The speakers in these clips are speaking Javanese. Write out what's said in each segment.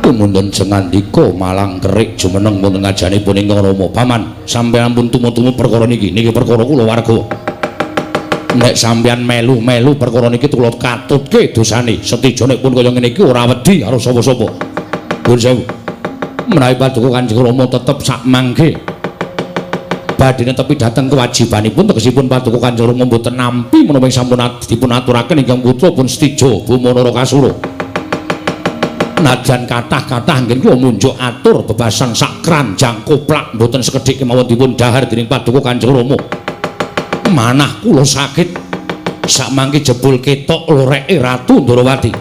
Kemudian jengandika malang kerik jumeneng wonten ngajanipun ingkang Rama. Paman, sampeyan ampun tumu-tumu perkara niki. Niki perkara kula warga. Nek sampeyan melu-melu perkara niki kula katutke dosane. Setijane pun kaya ngene iki ora wedi karo sapa-sapa. Nuwun sewu. Menawi paduka Kanjeng Rama tetep sak mangke badhe netepi dhateng kewajibanipun tegesipun paduka Kanjeng Rama mboten nampi menawi sampun dipun aturaken ingkang putra pun Setija Bama Narakasura. Najan kathah-kathah nggih kula munjuk atur bebasan sak kranjang koplak mboten sekedhik kemawon dipun dhahar dening paduka Kanjeng Rama. Manah kula sakit sak mangke jebul ketok loreke Ratu Ndrawati.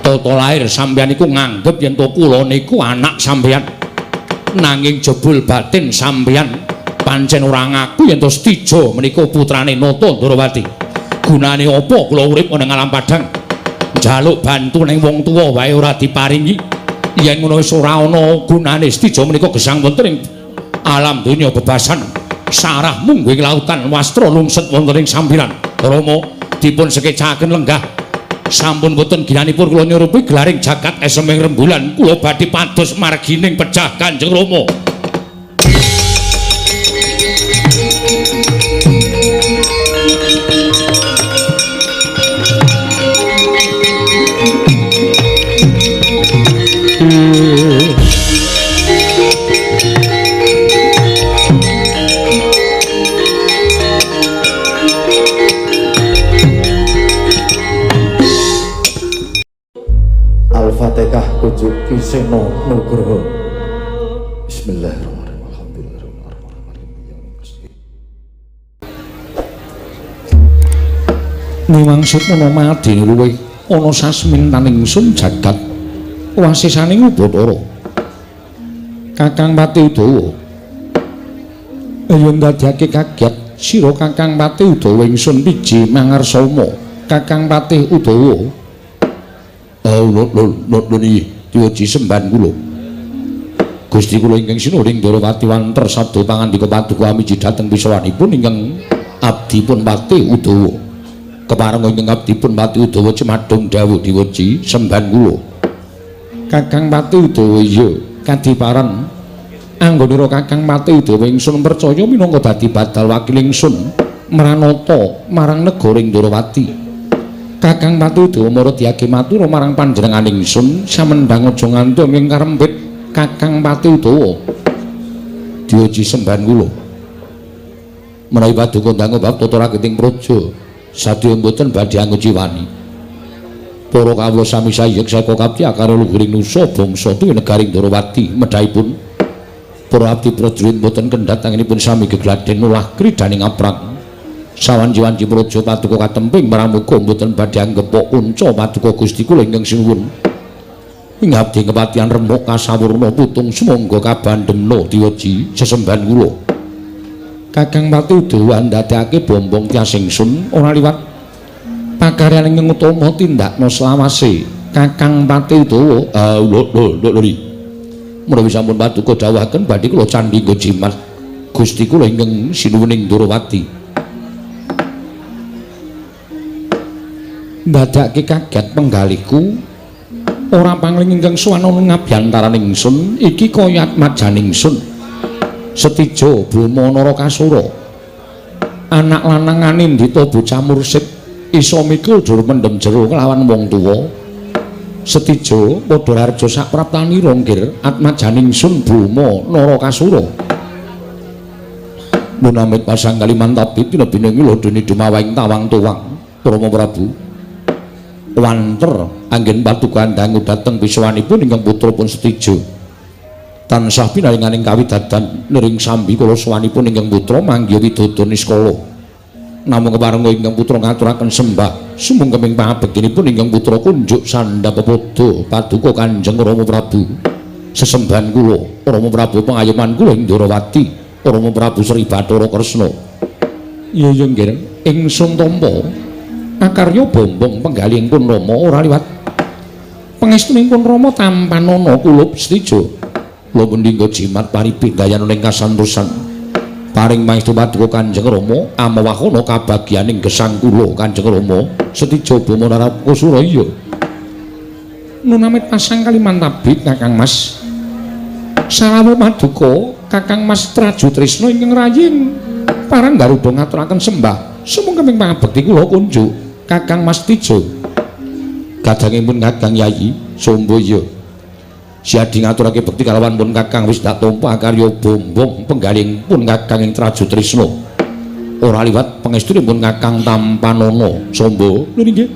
Tata lair sampeyan iku nganggep yen to kula niku anak sampeyan. Nanging jebul batin sampeyan pancen ora ngaku yen to Setija menika putrane Nata Ndrawati. Gunane apa kula urip ning alam padang? Njaluk bantu ning wong tuwa wae ora diparingi. Yen ngono wis ora ana gunane Setija menika gesang wonten ing alam donya bebasan. Sarah mungguing lautan wastra lungset wonten ing sambiran. Rama dipun sekecaken lenggah. Sampun boten ginanipun kula nyurupi gelaring jagat eseming rembulan kula badhe pados margining pejah Kanjeng Rama. Al-Fatihah kujuk Kisena Nugroho. Bismillahirrahmanirrahim. Alhamdulillahirrahmanirrahim. Niwangsut menawa madine luwih ana sasmintaning ingsun jagat wasisaning Bathara. Kakang Pati Udawa. Yen dadake kaget sira Kakang Pati Udawa ingsun piji mangarsama. Kakang Pati Udawa. Niki diwaji sembahan kula. Gusti kula ingkang sinuhing Ndrawati wanter sabda pangandika paduka amiji dhateng pisawanipun ingkang abdipun Pati Udawa. Kepareng ingkang abdipun Pati Udawa cemadhong dawuh diwaji sembahan kula. Kakang Pati Udawa iya kadiparan anggonira Kakang Pati Udawa ingsun percaya minangka dadi badal wakil ingsun mranata marang negara Ndrawati. Kakang Pati Udawa marang matur marang panjenengan ingsun samendhang aja ngantuk ing karempit Kakang Pati Udawa. Diwaji sembahan kula. Menawi paduka ndang bab tata rakiting praja sadya mboten badhe anguciwani. Para kawula sami sayek saka kapti akara luhuring nusa bangsa tuwi negari Ndrawati medhaipun para abdi prajurit mboten kendhat anginipun sami gegladen ulah kridaning aprang. Sawanji-wanji praja paduka katemping pramuka mboten badhe anggep unca paduka Gusti kula ingkang sinuwun. Ing abdi kepatihan remuk kasawurna putung sumangga kabandhemna diwaji sesembahan kula. Kakang Pati Udawa ndadekake bombong tias ingsun ora liwat pakaryan ingkang utama tindakna selawase. Kakang Pati Udawa lho menawi sampun paduka dawuhaken badhe kula candhi nggo jimat Gusti kula ingkang sinuwuning Ndrawati. Ndadekake kaget penggalihku ora pangling ingkang suwana ngabyantaraning ingsun iki kaya atmajaning ingsun Setija Bama Narakasura anak lanang Anindita bocah mursid isa mikul dur mendem jero kelawan wong tuwa. Setija padha raja sak praptanira nggir atmajaning ingsun Bama Narakasura. Munamit pasang kaliman tapi tinebine kula dene dumawing tawang tuwang Rama Prabu. Wanter anggen paduka ndang dhateng pisawanipun ingkang putra pun Setija. Tansah pinaringaning kawidadan nering sambi kula sawanipun ingkang putra manggiya widodha niskala. Namung keparenga ingkang putra ngaturaken sembah sumungkeming pangabektinipun ingkang putra kunjuk sandhap pepodo paduka Kanjeng Rama Prabu. Sesembahan kula Rama Prabu pengayoman kula ing Ndrawati Rama Prabu Sri Bathara Kresna. Iya nggih ingsun tampa akarya bombong penggalihipun Rama ora liwat pangestunipun Rama tampanana kula Setija. Kula mendika jimat paribedhayan ing kasantosan paring maestu paduka Kanjeng Rama amawahana kabagyaning gesang kula Kanjeng Rama Setija Bama Narakasura iya. Nunamit pasang Kalimantabit Kakang Mas. Sarawuh Maduka Kakang Mas Trajutrisna ingkang rayin parang Garuda ngaturaken sembah sumangga pangabekti kula kunjuk Kakang Mas Tijo. Kadangipun Kakang Yayi Sombaya siadi ngaturake bekti kalawan pun Kakang wis dak tampa karya bombong penggaling pun Kakang ing Trajutrisna. Ora liwat pangestunipun Kakang Tampanono Sombo. Lho nggih.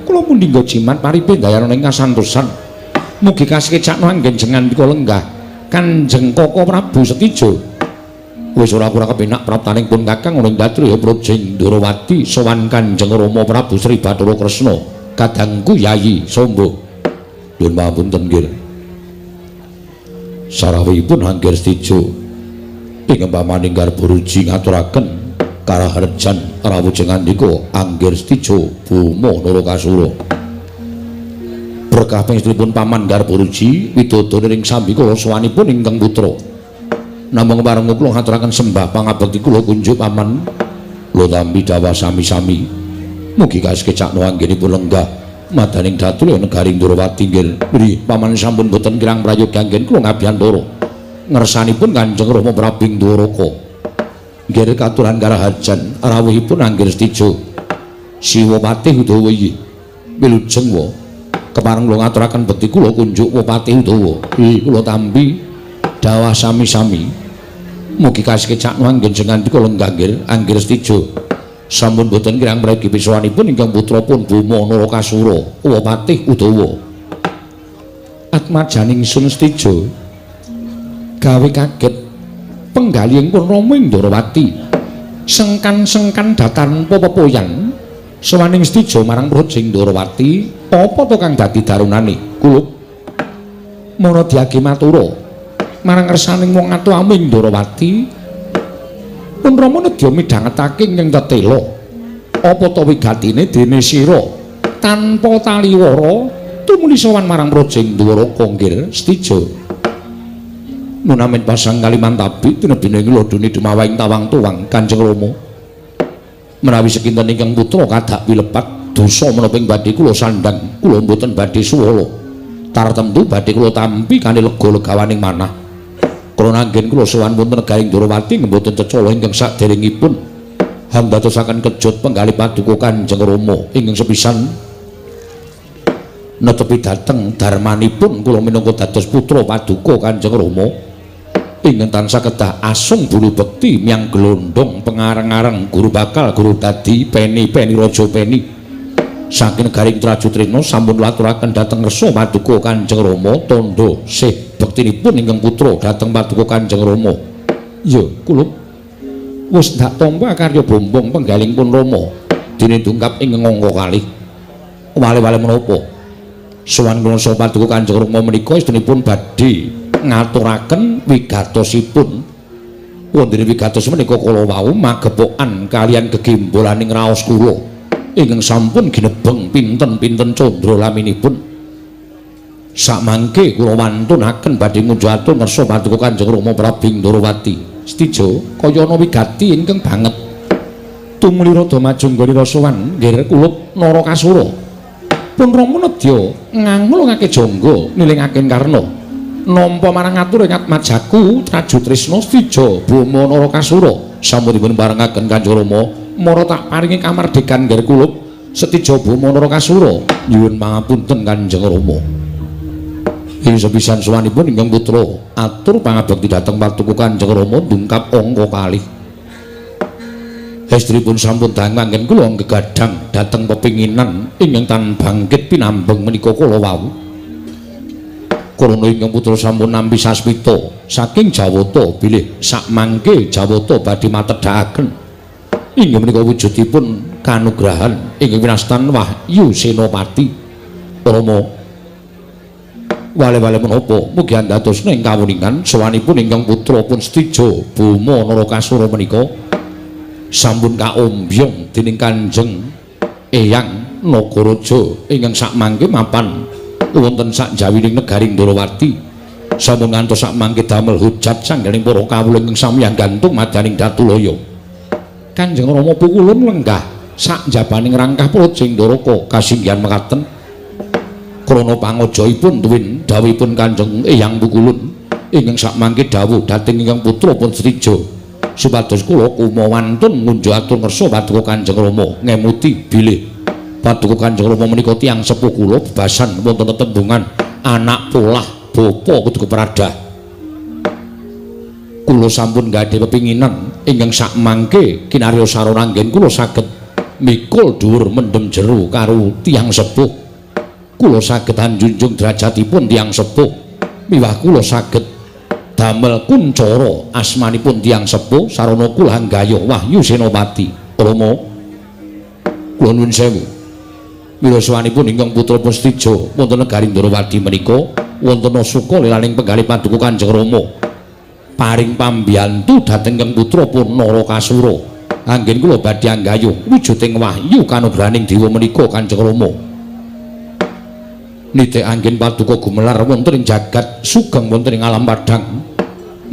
Kula pun dinggo jimat paripe dayana ing kasantosan. Mugi kasekecakno anggenjengan dika lenggah Kanjeng Koko Prabu Setijo. Wis ora kurang kepenak praptaning pun Kakang ing Datriya Projing Ndrawati sowan Kanjeng Rama Prabu Sri Bathara Kresna kadangku Yayi Sombo. Nuwun pamunten nggih. Sarawuhipun Angger Setijo ing pamaning garba ruji ngaturaken karaharjan rawujeng andika Angger Setijo Buma Narakasura. Berkah pangestunipun paman garba ruji widodone ing sambika sawanipun ingkang putra. Namung pareng kula ngaturaken sembah pangabekti kula kunjuk paman kula tampi dawa sami-sami. Mugi kasekecakno anggenipun lenggah madaning Datriya Negari Ndrawati nggih. Paman sampun boten kirang prayogi anggen kula ngabiyantara ngersanipun Kanjeng Rama Prabu Dwaraka. Nggih katuran karaharjan rawuhipun Angger Setijo Siwapati Udawa iki wilujeng wa kepareng kula ngaturaken bekti kula kunjuk Wapati Udawa. Kula tampi dawah sami-sami. Mugi kasekecakno anggenjengan dika lenggah nggih Angger Setijo sampun boten kirang prayogi pisawanipun ingkang putrapun Buma Narakasura Wapati Udawa. Atmajaning Sun Setijo gawe kaget penggalihipun Rama ing Ndrawati sengkan-sengkan datan pepoyan sawaning Setijo marang Projing Ndrawati apa to kang dadi darunane kulup mono diagi matura marang kersaning wong atuh ing Ndrawati pun Rama nedya midhangetake ing tetela apa to wigatine dene sira tanpa taliwara tumuli sowan marang Projing Ndwaraka nggih Setijo. Nunamin pasang Kalimantabit tinebine nglodhoni dumawahing tawang tuwang Kanjeng Rama menawi sekinten ingkang putra kadak pilepat dosa menapa ing badhe kula sandhang kula mboten badhe suwala tartemtu badhe kula tampi kanthi lega legawaning manah krana anggen kula sowan wonten Negari Ndrawati mboten cecala ingkang saderengipun hamdadosaken kejut penggalih paduka Kanjeng Rama ingkang sepisan netepi dhateng darmanipun kula minangka dados putra paduka Kanjeng Rama ingkang tansah kedah asung bulu bekti miang glondong pengareng-areng guru bakal guru dadi peni-peni raja peni saking Negari Trajutrisna sampun laturaken dhateng ngersa paduka Kanjeng Rama tandha sih bektinipun ingkang putra dhateng paduka Kanjeng Rama. Ya kula wis ndak tampa karya bombong penggalingipun Rama dene tungkap ing angka kalih. Wale-wale menapa sowan kula saha paduka Kanjeng Rama menika istunipun badhe ngaturaken wigatosipun wonten wigatos menika kala wau magepokan kalian gegimbolaning raos kula ingkang sampun ginebeng pinten-pinten candra laminipun samangke kula wantunaken badhe ngujahaken ngersa paduka Kanjeng Rama Prabu Ndrawati Setijo kaya ana wigati ingkang banget tumuli rada maju nggone rasawan nggih kulup Narakasura pun Rama nedya ngangulungake jangga nilingake karna nampa marang atur ing Atmajaku Trajutrisna Setijo Buma Narakasura sampun dipun parengaken Kanjeng Rama mara tak paringi kamardikan nggih kulup Setijo Buma Narakasura nyuwun pangapunten Kanjeng Rama. Ing sepisan sowanipun ingkang putra atur pangabekti dhateng paduka Kanjeng Rama ndungkap angka kalih. Estripun sampun dangu anggen kula gegadhang dhateng pepinginan ingkang tan bangkit pinambeng menika kala wau. Krana ingkang putra sampun nampi sasmita saking Jawata bilih sakmangke Jawata badhe matedhakaken inggih menika wujudipun kanugrahan ingkang winastan Wahyu Senopati Rama. Wale-wale menapa mugi andhadosna ing kawuningan sawanipun ingkang putra pun Setijo Buma Narakasura menika sampun kaombyong dening Kanjeng Eyang Nagaraja ingkang sakmangke mapan wonten sakjawining negari Ndrawati sampun ngantos sakmangke damel hujat sangganing para kawula ingkang samiyang gantung madaning Datulaya. Kanjeng Rama pukulun lenggah sak jabaning rangkah Projing Ndwaraka kasinggihan mekaten krana pangajaipun tuwin dawuhipun Kanjeng Eyang Pukulun ingkang sakmangke dawuh dhateng ingkang putra pun Srija supados kula kumawantun ngunjuk atur ngersa paduka Kanjeng Rama ngemuti bilih paduka Kanjeng Rama menika tiyang sepuh kula bebasan wonten tetembungan anak polah bapa kudu kepradah kula sampun gadhe pepinginan ingkang sakmangke kinarya sarana anggen kula saged mikul dhuwur mendem jero karo tiyang sepuh kula saged anjunjung derajatipun tiyang sepuh miwah kula saged damel kuncara asmanipun tiyang sepuh sarana kula anggaya Wahyu Senopati Rama kula nuwun sewu wiraswanipun ingkang putra Pustija wonten negari Ndarawati menika wonten suka lilaning penggalih paduka Kanjeng Rama paring pambiyantu dhateng ingkang putra pun Narakasura anggen kula badhe anggayuh wujuding wahyu kanugrahaning dewa menika Kanjeng Rama nite anggen paduka gumelar wonten ing jagat sugeng wonten ing alam padhang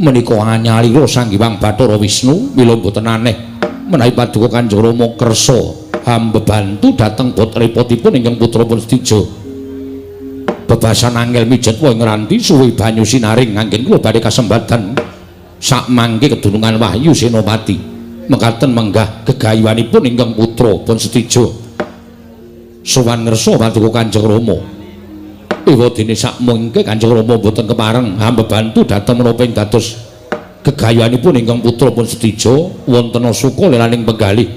menika anyalira Sang Hyang Bathara Wisnu mila boten aneh menawi paduka Kanjeng Rama kersa hambebantu dhateng putripun ingkang putra Pustija bebasan angel mijet wae ngranti suwi banyu sinaring anggen kula badhe kasembatan sakmangke kedunungan Wahyu Senopati mekaten menggah gegayuhanipun ingkang putra Pustija sowan ngersa paduka Kanjeng Rama ewadene sakmangke Kanjeng Rama boten kepareng hambebantu dhateng menapa ing dados gegayuhanipun ingkang putra Pustija wonten suka lilaning penggalih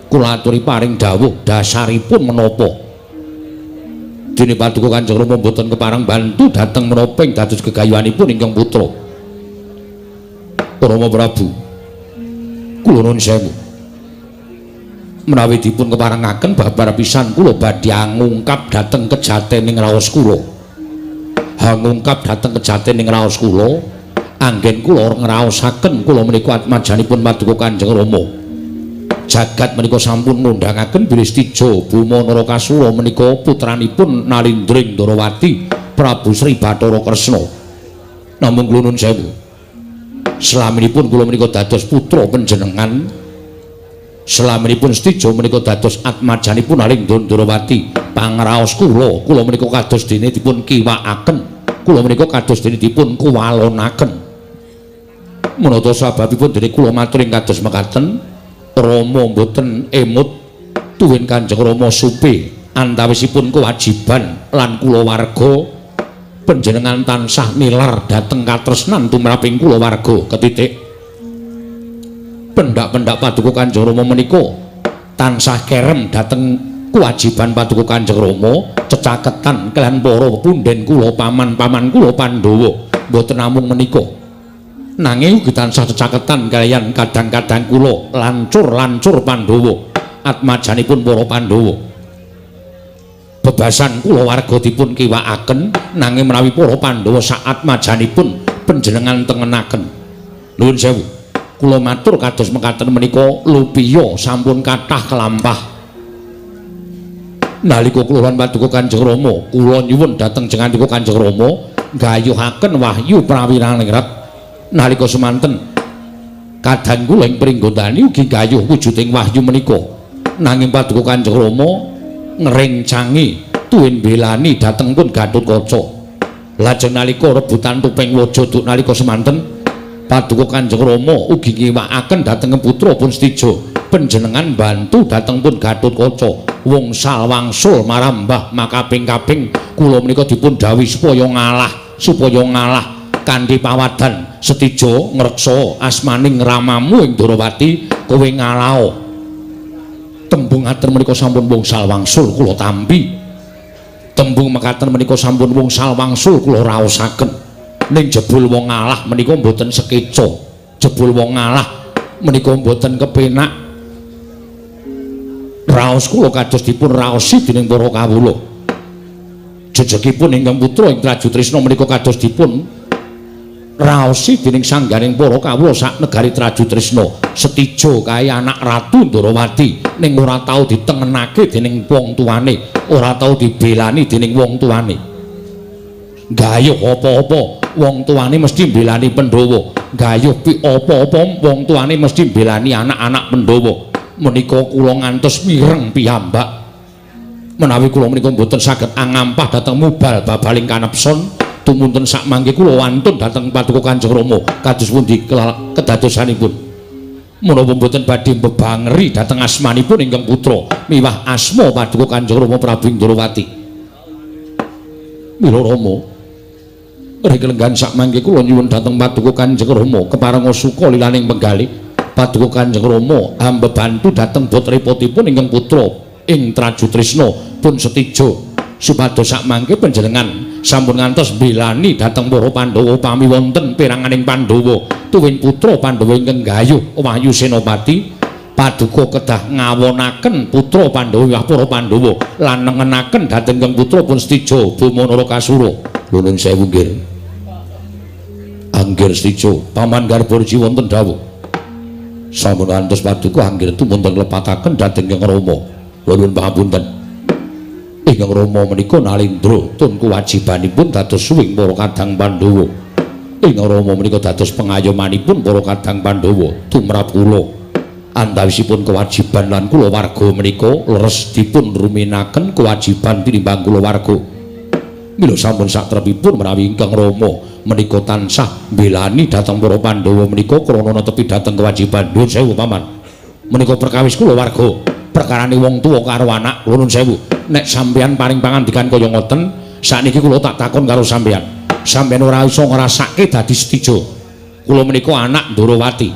kula aturi paring dawuh dasaripun menapa dene paduka Kanjeng Rama boten kepareng bantu dhateng menapa ing dados gegayuhanipun ingkang putra Rama Prabu kula nuwun sewu menawi dipun keparengaken babar pisan kula badhe ngungkap dhateng kejatening raos kula ngungkap dhateng kejatening raos kula anggen kula ngraosaken kula menika atmajanipun paduka Kanjeng Rama jagat menika sampun ngundhangaken Bristija Buma Narakasura menika putranipun Nalindring Ndarawati Prabu Sri Bathara Kresna namung kula nuwun sewu slaminipun kula menika dados putra panjenengan slaminipun Stija menika dados atmajanipun Nalindra Ndarawati pangraos kula menika kados dene dipun kiwakaken kula menika kados dene dipun kuwalonaken menapa sababipun dene kula matur ing kados mekaten Rama mboten emut tuwin Kanjeng Rama supe antawisipun kewajiban lan kulawarga panjenengan tansah nilar dhateng katresnan tumraping kulawarga ketitik pendak-pendak paduka Kanjeng Rama menika tansah kerem dhateng kewajiban paduka Kanjeng Rama cecaketan kaliyan para punden kula paman-paman kula Pandhawa mboten namung menika nanging ugi tansah cecaketan kaliyan kadang-kadang kula lancur-lancur Pandhawa atmajanipun para Pandhawa bebasan kula warga dipun kiwakaken nanging menawi para Pandhawa sak atmajanipun panjenengan tengenaken nuwun sewu kula matur kados mekaten menika lupiya sampun kathah kelampah nalika kula paduka Kanjeng Rama kula nyuwun dhateng jengandika Kanjeng Rama gayuhaken wahyu prawirang nalika semanten kadang kula ing pringgondani ugi gayuh wujuding wahyu menika nanging paduka Kanjeng Rama ngrencangi tuwin belani dhateng pun Gatotkaca lajeng nalika rebutan tupeng waja duk nalika semanten paduka Kanjeng Rama ugi ngiwakaken dhateng putra pun Stija panjenengan bantu dhateng pun Gatotkaca wungsal wangsul marambah makaping-kaping kula menika dipun dawuhi supaya ngalah kanthi pawadan Setija ngreksa asmaning ramamu ing Ndarawati kowe ngalao tembung ngaten menika sampun wungsal wangsul kula tampi tembung mekaten menika sampun wungsal wangsul kula raosaken ning jebul wong ngalah menika mboten sekeca jebul wong ngalah menika mboten kepenak raos kula kados dipun raosi dening para kawula jejegipun ingkang putra ing Traju Trisna menika kados dipun raosi dening sangganing para kawula sak negari Traju Trisna Setija kae anak Ratu Ndarawati ning ora tau ditengenake dening wong tuane ora tau dibelani dening wong tuane gayuh apa-apa wong tuane mesti mbelani Pandhawa gayuh pi apa-apa wong tuane mesti mbelani anak-anak Pandhawa menika kula ngantos mireng piyambak Menawi kula menika mboten saged angampah dhateng mubal babaling kanepson tumunten sak mangke kula wantun dhateng Paduka Kanjeng Rama kados pundi kedadosanipun. Menapa mboten badhe mbebangeri dhateng asmanipun ingkang putra miwah asma Paduka Kanjeng Rama Prabu Indrawati. Mila Rama rekelenggan sak mangke kula nyuwun dhateng Paduka Kanjeng Rama keparenga suka lilaning penggalih Paduka Kanjeng Rama ambebantu dhateng bot repotipun ingkang putra ing Traju Trisna pun setijo supados sak mangke panjenengan sampun ngantos mbelani dhateng para Pandhawa upami wonten peranganing Pandhawa tuwin putra Pandhawa ingkang gayuh Wahyu Senopati Paduka kedah ngawonaken putra Pandhawa miwah para Pandhawa lan nengenaken dhateng ingkang putra pun setijo Bama Narakasura. Nuwun sewu nggih. Anggir setijo paman Garbarji wonten dawuh. Sampun ngantos Paduka anggir tumunten lepataken dhateng ingkang Rama. Nuwun pangapunten. Ingkang Rama menika nalindra tun kewajibanipun dados suwing para kadang Pandhawa. Ingkang Rama menika dados pengayomanipun para kadang Pandhawa tumrap kula. Antawisipun kewajiban lan kula warga menika leres dipun ruminaken kewajiban tinimbang kula warga. Mila sampun satrepipun menawi ingkang Rama menika tansah mbelani dhateng para Pandhawa menika krana netepi dhateng kewajiban. Nuwun sewu paman. Menika perkawis kula warga. Perkarane wong tuwa karo anak nuwun sewu nek sampeyan paring pangandikan kaya ngoten sakniki kula tak takon karo sampeyan ora iso ngrasake dadi setija kula menika anak Ndrawati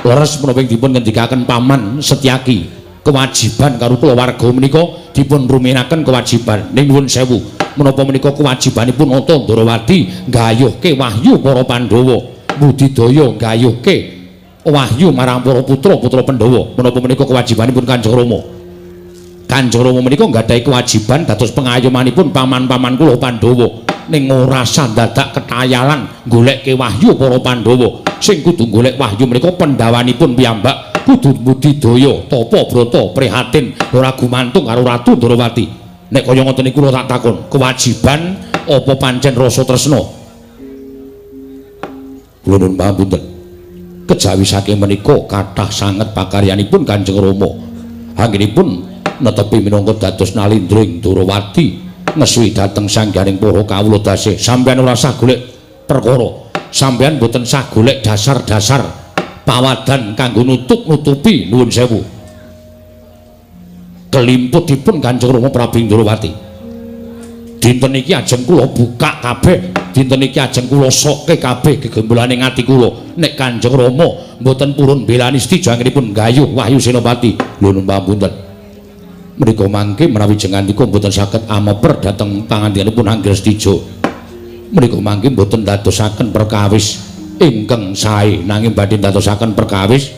leres menapa dipun ngendikaken paman Setyaki kewajiban karo kula warga menika dipun ruminaken kewajiban ning nuwun sewu menapa menika kewajibanipun Nata Ndrawati nggayuhke wahyu para Pandhawa budidaya nggayuhke wahyu marang para putra-putra Pandhawa menapa menika kewajibanipun Kanjeng Rama. Kanjeng Rama menika nggadahi kewajiban dados pengayomanipun paman-paman kula Pandhawa ning ora sandadak ketayalan goleke wahyu para Pandhawa. Sing kudu golek wahyu menika Pandhawanipun piyambak kudu budidaya tapa brata prihatin ora gumantung karo Ratu Ndrawati. Nek kaya ngoten niku kula tak takon, kewajiban apa pancen rasa tresna? Kula nuwun pangapunten. Kejawi saking menika kathah sanget pakaryanipun Kanjeng Rama. Anggenipun netepi minangka dados nalindring Ndrawati ngeswi dhateng sanggaring para kawula tasih. Sampeyan ora usah golek perkara. Sampeyan boten usah golek dasar-dasar pawadan kanggo nutup-nutupi nuwun sewu. Kelimputipun Kanjeng Rama Prabu Indrawati. Dinten iki ajeng kula buka kabeh, dinten iki ajeng kula sokke kabeh gegembolaning ati kula. Nek Kanjeng Rama mboten purun belani setija anggenipun gayuh Wahyu Senopati. Lho nuwun pamunten. Menika mangke menawi jengandika mboten saged ameper dhateng pangandikanipun anggir setija. Menika mangke mboten dadosaken perkawis ingkang sae nanging badhe dadosaken perkawis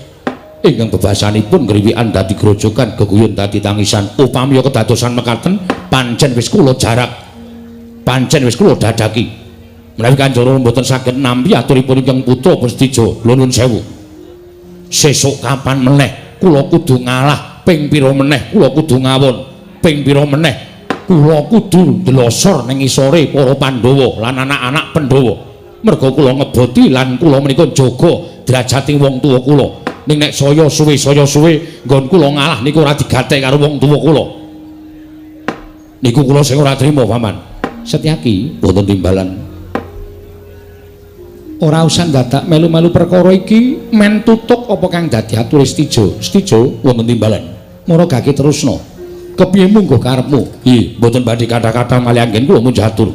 ingkang bebasanipun ngriwikan dadi grojogan geguyon dadi tangisan. Upami kedadosan mekaten pancen wis kula jarak pancen wis kula dadaki menawi Kanjeng Rama mboten saged nampi aturipun ingkang putra Pustija. Lho nuwun sewu sesuk kapan meneh kula kudu ngalah ping pira meneh kula kudu ngawon ping pira meneh kula kudu ndelosor ning isore para Pandhawa lan anak-anak Pandhawa merga kula ngeboti lan kula menika jaga drajating wong tuwa kula ning nek saya suwe nggon kula ngalah niku ora digatek karo wong tuwa kula niku kula sing ora trima paman. Setyaki wonten timbalan ora usah dadak melu-melu perkara iki men tutuk apa kang dadi atur setija wonten timbalan mara gage terusno kepiye munggo karepmu. Nggih mboten badhe kata-kata malih anggen kula munjatur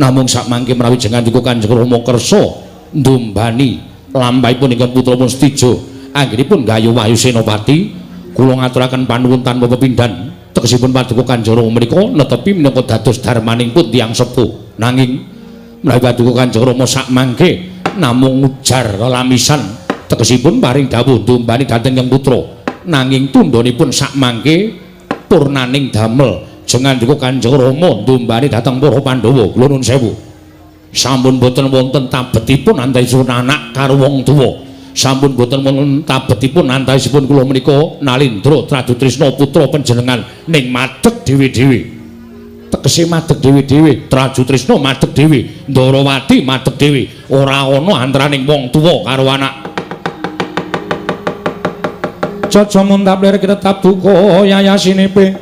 namung sak mangke menawi jengandika Kanjeng Rama kersa ndumbani lampahipun ingkang putrapun setija anggenipun gayuh Wahyu Senopati kula ngaturaken panuwun tanpa pepindhan tegesipun Paduka Kanjeng Rama menika netepi minangka dados darmaning pun tiyang sepuh nanging menawi Paduka Kanjeng Rama sak mangke namung ujar lelamisan tegesipun paring dawuh ndumbani dhateng ingkang putra nanging tundhonipun sak mangke purnaning damel jengandika Kanjeng Rama ndumbani dhateng para Pandhawa. Kula nuwun sewu sampun boten wonten tabetipun antawisipun anak karo wong tuwa sampun boten wonten tabetipun antawisipun kula menika Nalindra Tradu Trisna putra panjenengan ning madeg dhewe-dhewe tegese madeg dhewe-dhewe Tradu Trisna madeg dhewe Ndrawati madeg dhewe ora ana antaraning wong tuwa karo anak. Caca muntaplir ketap duka yayasinepe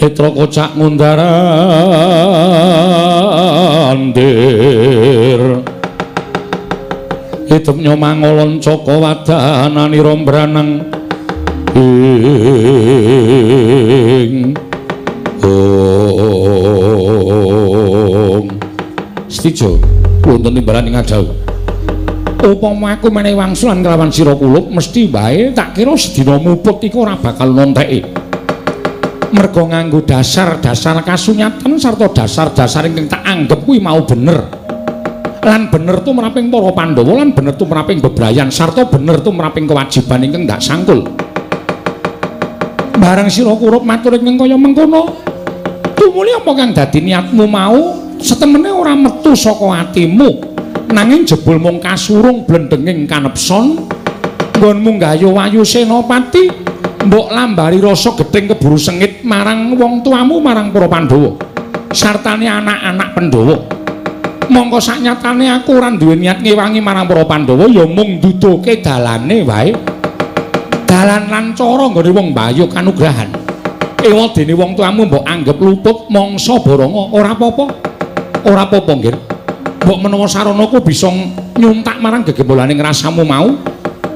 Petra kocak ngundarandir hidup nyomangolon coko wadanani rombranang ing Stijo wonten timbalan ing adau upama aku menehi wangsulan kelawan sira kulup mesti wae tak kira sedina muput iku ora bakal nonteki merga nganggo dasar-dasar kasunyatan sarta dasar-dasar ingkang tak anggap kuwi mau bener lan bener tu meraping para Pandhawa lan bener tu meraping bebrayan sarta bener tu meraping kewajiban ingkang ndak sangkul bareng sira kurup matur ing kaya mengkono tumuli apa kang dadi niatmu mau setemene ora metu saka atimu nanging jebul mung kasurung blendenging kanepson nggonmu nggayo wayu senopati mbok lambari rasa gething keburu sengit marang wong tuamu marang para Pandhawa sartane anak-anak Pandhawa mongko saknyatane aku ora duwe niat ngewangi marang para Pandhawa ya mung nduduhke dalane wae dalan lan cara nggone wong mbayuk kanugrahan ewa dene wong tuamu mbok anggap luput mangsa baranga ora apa-apa ora apa-apa nggih mbok menawa saranaku bisa nyuntak marang gegembolaning rasamu mau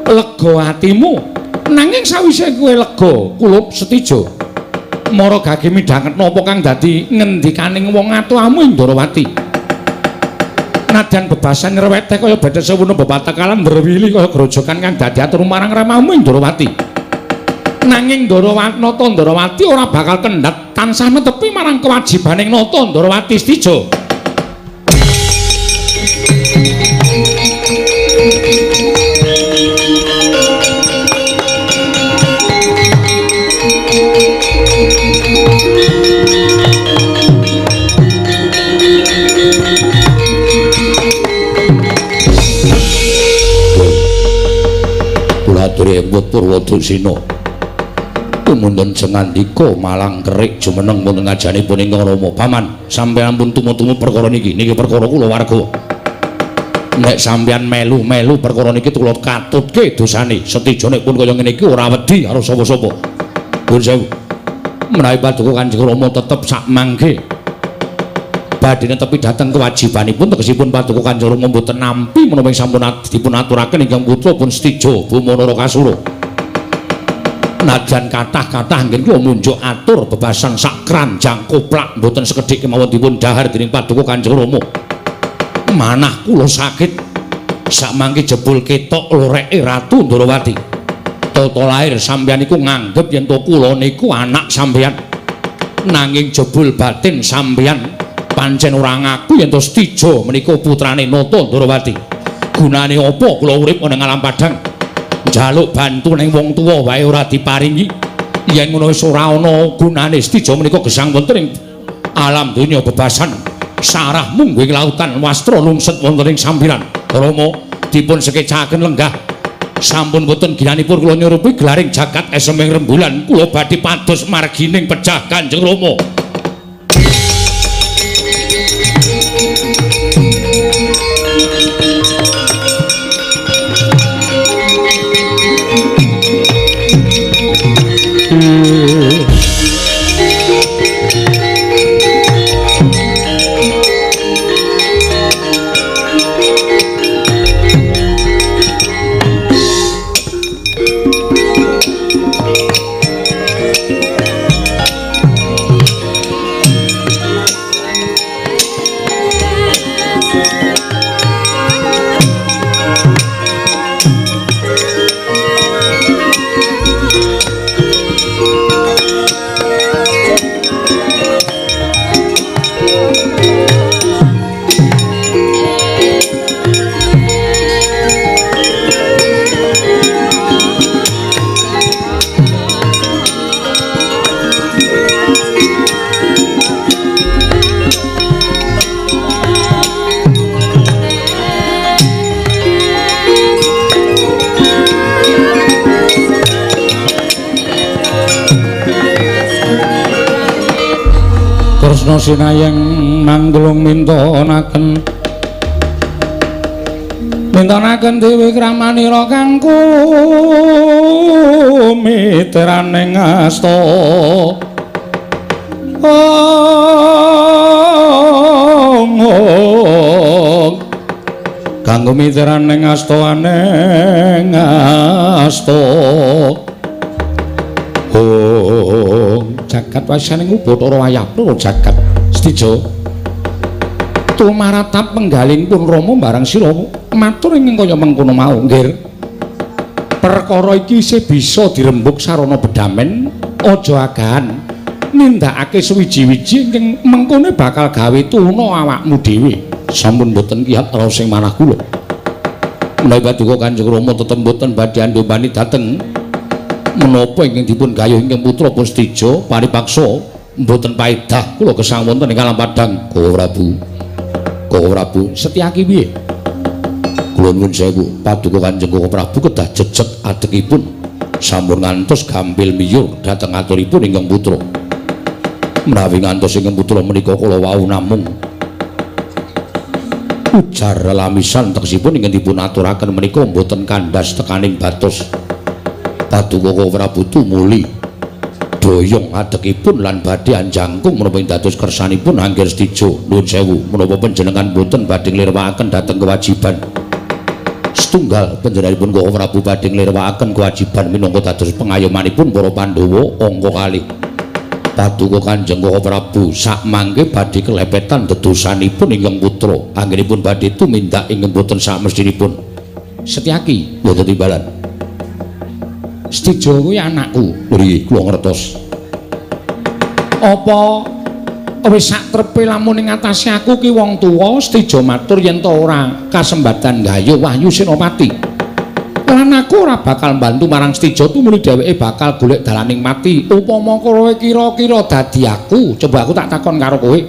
lega atimu nanging sawise kowe lega kulup Setijo mara gage midhangetna apa kang dadi ngendikaning wong atuhamu Indrawati nadyan bebasan nyreweteh kaya badhe sewuna bebatakalan ndrewili kaya grojokan kang dadi atur marang ramamu Indrawati nanging Ndarawatnata Ndrawati ora bakal kendhat tansah netepi marang kewajibaning nata Ndrawati Setijo Aturi embut Purwadasena tumunten sengandika malang kerik jumeneng wonten ngajanipun ingkang Rama paman sampeyan ampun tumu-tumu perkara niki perkara kula warga nek sampeyan melu-melu perkara niki kula katutke dosane Setija nek pun kaya ngene iki ora wedi karo sapa-sapa nuwun sewu menawi paduka Kanjeng Rama tetep sak mangke badhe netepi dhateng kewajibanipun tegesipun paduka Kanjeng Rama mboten nampi menawi sampun dipun aturaken ingkang putra pun Setija Bumanara Kasura najan kathah-kathah nggih kula munjuk atur bebasan sak kranjang koplak mboten sekedhik kemawon dipun dahar dening paduka Kanjeng Rama manah kula sakit sak mangke jebul ketok loreke Ratu Ndrawati tata lair sampeyan iku nganggep yen to kula niku anak sampeyan nanging jebul batin sampeyan pancen ora ngaku yen to Setija menika putrane Nata Ndrawati. Gunane apa kula urip ana alam padang? Njaluk bantu ning wong tuwa wae ora diparingi. Yen ngono wis ora ana gunane Setija menika gesang wonten ing alam donya bebasan. Sarah mungging lautan wastra lungset wonten ing sampiran. Rama dipun sekecaken lenggah. Sampun boten ginanipun kula nyurupi gelaring jagat eseming rembulan kula badhe pados margining pejah Kanjeng Rama. Kresna sinayeng manglung mintonaken dewi kramanira kang kumiteraning asta Kanggo mitiraning astoaning asto jagat wasaning Bathara Wayapura jagat Stijo tumaratap penggaling pun Rama barang sira matur ing kaya mengkono mau nggih perkara iki isih bisa dirembuk sarana bedamen aja agahan nindakake suwiji-wiji ingkang mengkone bakal gawe tuna awakmu dhewe sampun boten kiyat raos ing manah kula menawi paduka Kanjeng Rama tetep boten badhe andomani dhateng menapa ingkang dipun gayuh ingkang putra Pustijo paripaksa mboten paedah kula gesang wonten ing alam padhang Koko Prabu Setyaki piye kula nuwun sewu paduka Kanjeng Koko Prabu kedah jejeg adekipun sampun ngantos gampil miyur dhateng aturipun ingkang putra menawi ngantos ingkang putra menika kula wau namung ujar lamisan tegesipun ingkang dipun aturaken menika mboten kandhas tekaning batos paduka Koko Prabu tumuli doyong adekipun lan badhe anjangkung menapa ing dados kersanipun Angger Stijo nuwun sewu menapa panjenengan boten badhe nglirwakaken dhateng kewajiban setunggal panjenenganipun Koko Prabu badhe nglirwakaken kewajiban minangka dados pengayomanipun para Pandhawa angka kalih paduka Kanjeng Koko Prabu sak mangke badhe kelepetan dedosanipun ingkang putra anggenipun badhe tumindak ingkang boten sak mestinipun Setyaki boten timbalan Stijo kuwi anakku nggih kula ngertos apa wis sak trepe lamun ing atase aku ki wong tuwa Stijo matur yen to ora kasembatan gayuh Wahyu Senopati lan aku ora bakal bantu marang Stijo tumuli dheweke bakal golek dalaning mati upama kowe kira-kira dadi aku coba aku tak takon karo kowe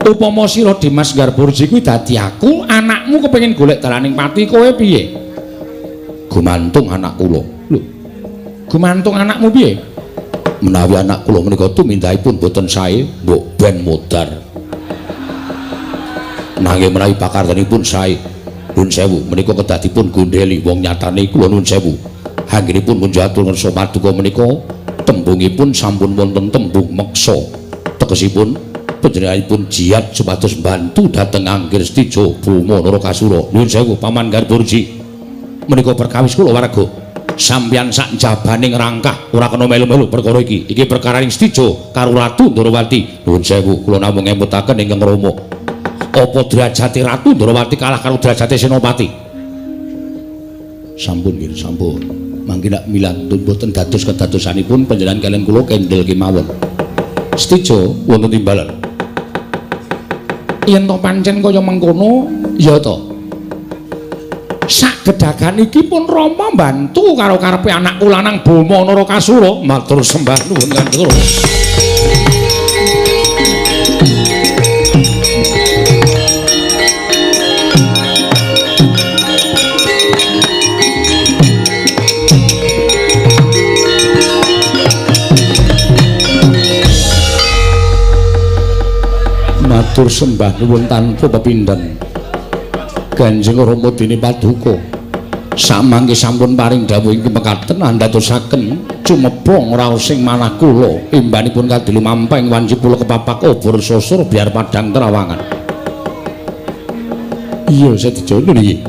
upama sira Dimas Garburji kuwi dadi aku anakmu kepengin golek dalaning mati kowe piye gumantung anak kula lho gumantung anakmu piye menawi anak kula menika tumindakipun boten sae mbok ben modar nanging menawi pakaryanipun sae nuwun sewu menika kedah dipun gondheli wong nyatane kula nuwun sewu anggenipun munjatur ngersa paduka menika tembungipun sampun wonten tembung meksa tegesipun panjenenganipun jiat supados bantu dhateng Angger Stijo Buma Narakasura nuwun sewu Paman Garburji menika perkawis kula warga sampeyan sak jabaning rangkah ora kena melu-melu perkara iki perkaraning Stijo karo Ratu Ndrawati nuwun sewu kula namung ngemutaken ingkang Rama apa derajate Ratu Ndrawati kalah karo derajate Senopati sampun nggih sampun mangke nak milantun boten dados kedadosanipun panjenengan kalian kula kendel kemawon Stijo wonten timbalan yen to pancen kaya mengkono ya to sak gedagan iki pun Rama bantu karo karepe anakku lanang Bama Narakasura matur sembah nuwun Kanjeng Rama matur sembah nuwun tanpa pepindhan Kanjeng Rama dene paduka samangke sampun paring dawuh ing mekaten andadosaken cumepong raos ing manah kula imbanipun kadelu mampeng wanci kula kepapak obor sosor biar padang terawangan iya Setyaki nggih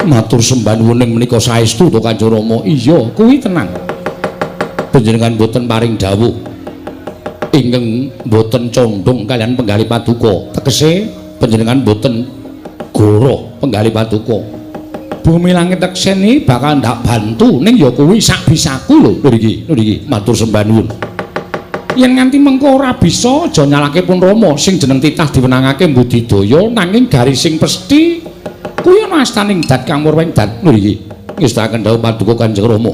matur sembah nuwun menika saestu to Kanjeng Rama iya kuwi tenang panjenengan boten paring dawuh ingkang boten condong kalian penggali paduka tegese panjenengan boten goroh penggali paduka bumi langit tekseni bakal ndak bantu ning ya kuwi sak bisaku lho niki matur sembah nuwun yen nganti mengko ora bisa aja nyalahke pun Rama sing jeneng titah diwenangake mbudidaya nanging garis sing pesthi kuwi ana astaning dat kang murweng dat niki ngestaken dawuh paduka Kanjeng Rama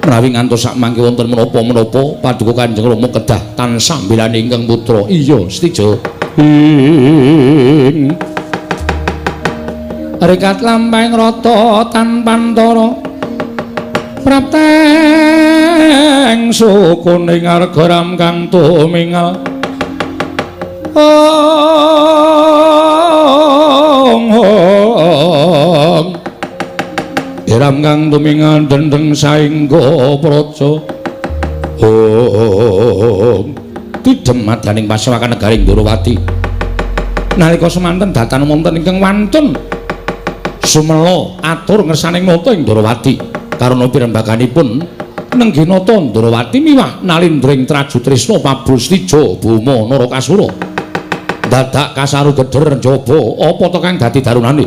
menawi ngantos sak mangke wonten menapa-menapa paduka Kanjeng Rama kedah tansah mbelani ingkang putra iya Stijo Rekat lampahing rata tanpa antara prapteng sukuning arga ram kang tumingal Iram kang tumingal dendeng saengga praja Tidhem madyaning pasewakan negaring Ndorowati. Nalika semanten datan wonten ingkang wantun sumela atur ngersaning nata ing Ndorowati. Karana pirembaganipun nenggih nata Ndorowati miwah nalindring traju tresna Pabrustija Boma Narakasura. Dadak kasaru gedher njaba apa to kang dadi darunane?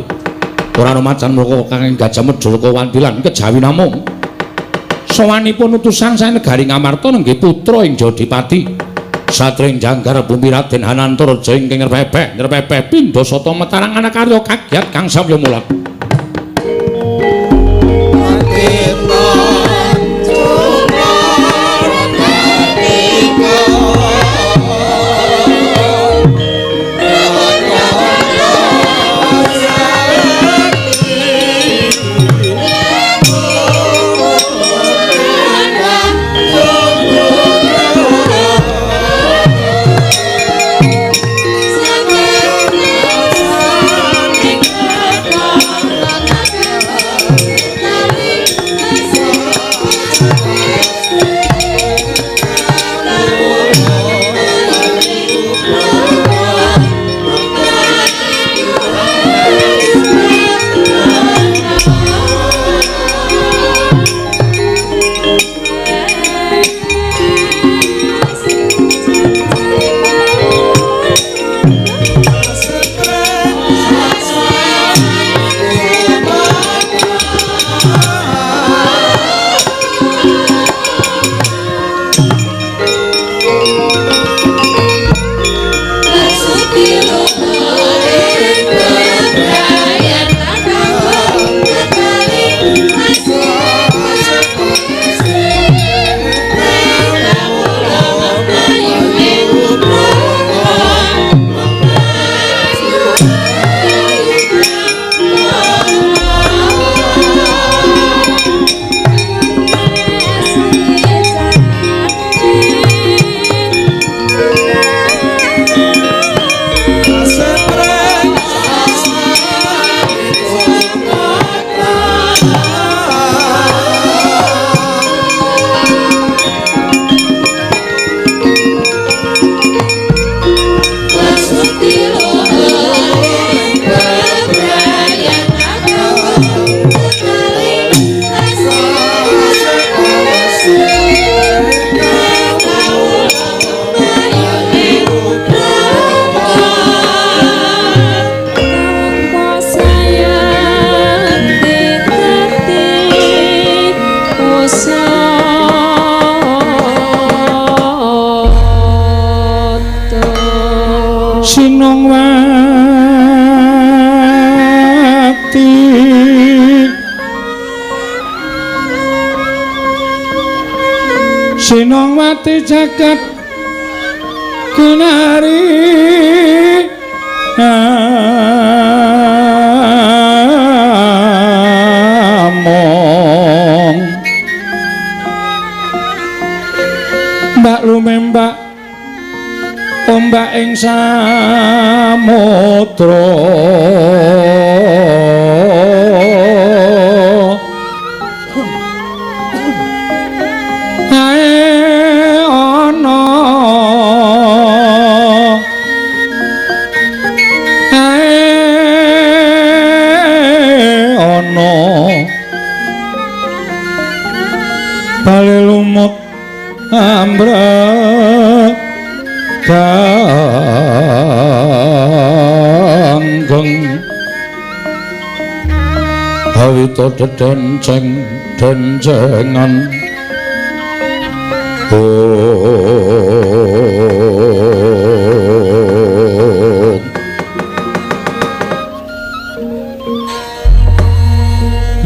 Ora ana macan mroko kang Gajah Medha Kawantilan kejawi namung sawanipun utusan sae negari Ngamarta nenggih putra ing Jodipati. Satring Janggar Bumi Raden Hanantaraja ingkang ngrepepeh pindha sata metarang anak karya kagiat kang samya mulat. Sinongwati jagat kunari among mbak lumembak ombak ing samudra bale lumut ambra kanggeng awita dedenceng dencengan